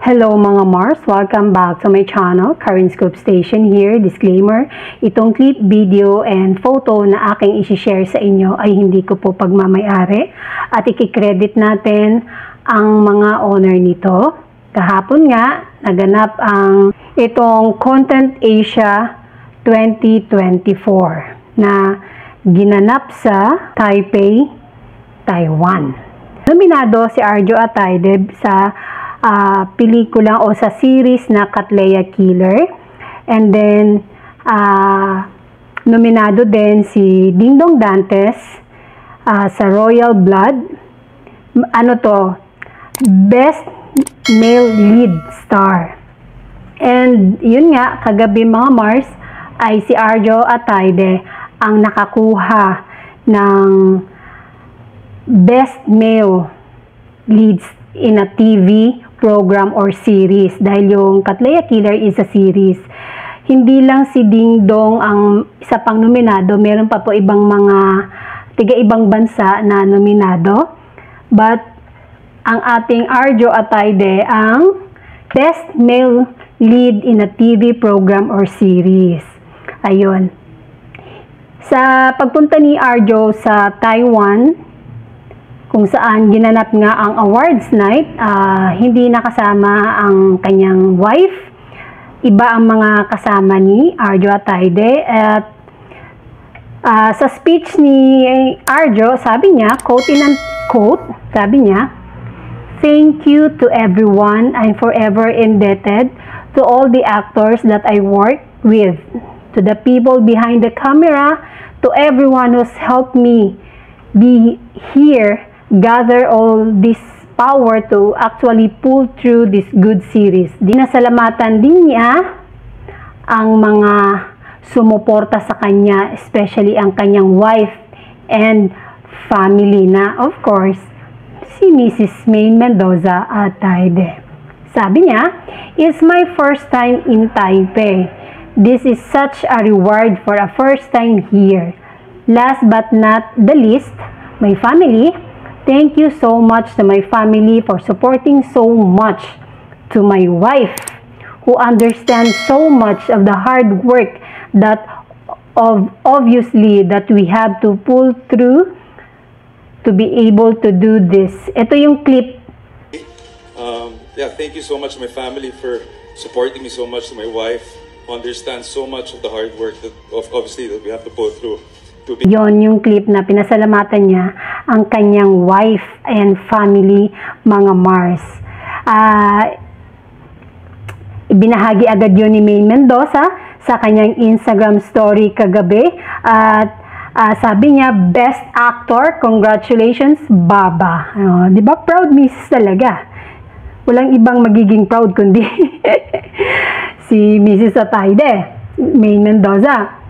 Hello mga Mars! Welcome back to my channel, Karen Scoop Station here. Disclaimer, itong clip, video, and photo na aking isi-share sa inyo ay hindi ko po pagmamayari at ikikredit natin ang mga owner nito. Kahapon nga, naganap ang itong Content Asia 2024 na ginanap sa Taipei, Taiwan. Nominado si Arjo Ataide sa pelikula o sa series na Katleya Killer, and then nominado din si Dingdong Dantes sa Royal Blood. Best Male Lead Star. And yun nga, kagabi mga Mars, ay si Arjo Ataide ang nakakuha ng Best Male Lead in a TV program or series, dahil yung Katleya Killer is a series. Hindi lang si Dingdong ang isa pang nominado, meron pa po ibang mga tiga-ibang bansa na nominado, but ang ating Arjo Ataide ang Best Male Lead in a TV program or series. Ayun. Sa pagpunta ni Arjo sa Taiwan, kung saan ginanap nga ang awards night, hindi nakasama ang kanyang wife. Iba ang mga kasama ni Arjo Ataide. At sa speech ni Arjo, sabi niya, quote in and quote, sabi niya, "Thank you to everyone. I'm forever indebted to all the actors that I work with, to the people behind the camera, to everyone who's helped me be here, gather all this power to actually pull through this good series." Dinasalamatan din niya ang mga sumuporta sa kanya, especially ang kanyang wife and family na, of course, si Mrs. May Mendoza Ataide. Sabi niya, "It's my first time in Taipei. This is such a reward for a first time here. Last but not the least, my family. Thank you so much to my family for supporting so much. To my wife, who understands so much of the hard work that obviously that we have to pull through to be able to do this." Ito yung clip. Thank you so much to my family for supporting me so much, to my wife, who understands so much of the hard work that obviously that we have to pull through. Yon yung clip na pinasalamatan niya ang kanyang wife and family, mga Mars. Binahagi agad yun ni May Mendoza sa kanyang Instagram story kagabi. At sabi niya, "Best Actor, congratulations, Baba." Di ba? Proud Mrs. talaga. Walang ibang magiging proud kundi si Mrs. Ataide, May Mendoza.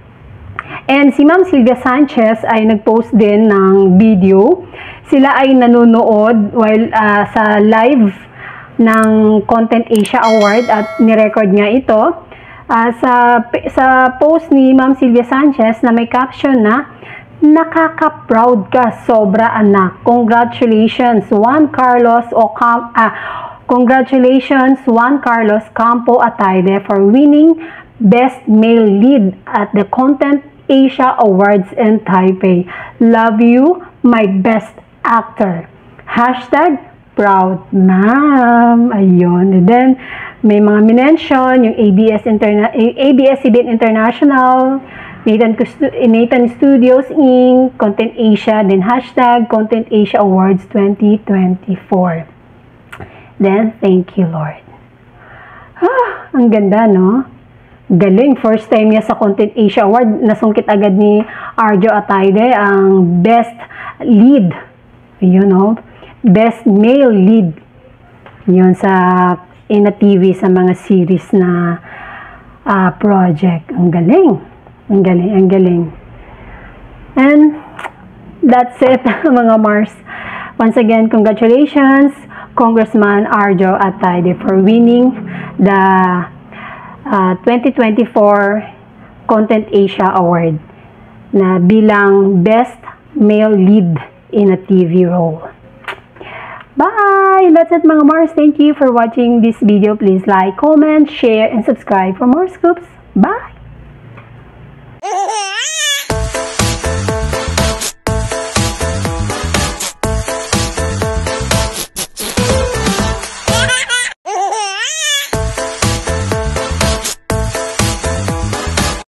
And si Ma'am Sylvia Sanchez ay nag-post din ng video. Sila ay nanonood while sa live ng Content Asia Award at nirecord niya ito. Sa post ni Ma'am Sylvia Sanchez na may caption na, "Nakaka-proud ka sobra, anak. Congratulations, Juan Carlos Campo Ataide for winning Best Male Lead at the Content Asia Awards in Taipei. Love you, my best actor. #proud, ma'am." Ayun. And then, may mga minention, yung ABS-CBN International, Nathan Studios Inc., Content Asia, then #Content Asia Awards 2024. Then, thank you, Lord. Ang ganda, no? Galing, first time niya sa Content Asia Award, nasungkit agad ni Arjo Ataide ang Best Lead. You know, Best Male Lead. Yun sa in a TV sa mga series na project. Ang galing. Ang galing, ang galing. And that's it, mga Mars. Once again, congratulations, Congressman Arjo Ataide, for winning the 2024 Content Asia Award na bilang Best Male Lead in a TV role. Bye! That's it mga Mars. Thank you for watching this video. Please like, comment, share, and subscribe for more scoops. Bye!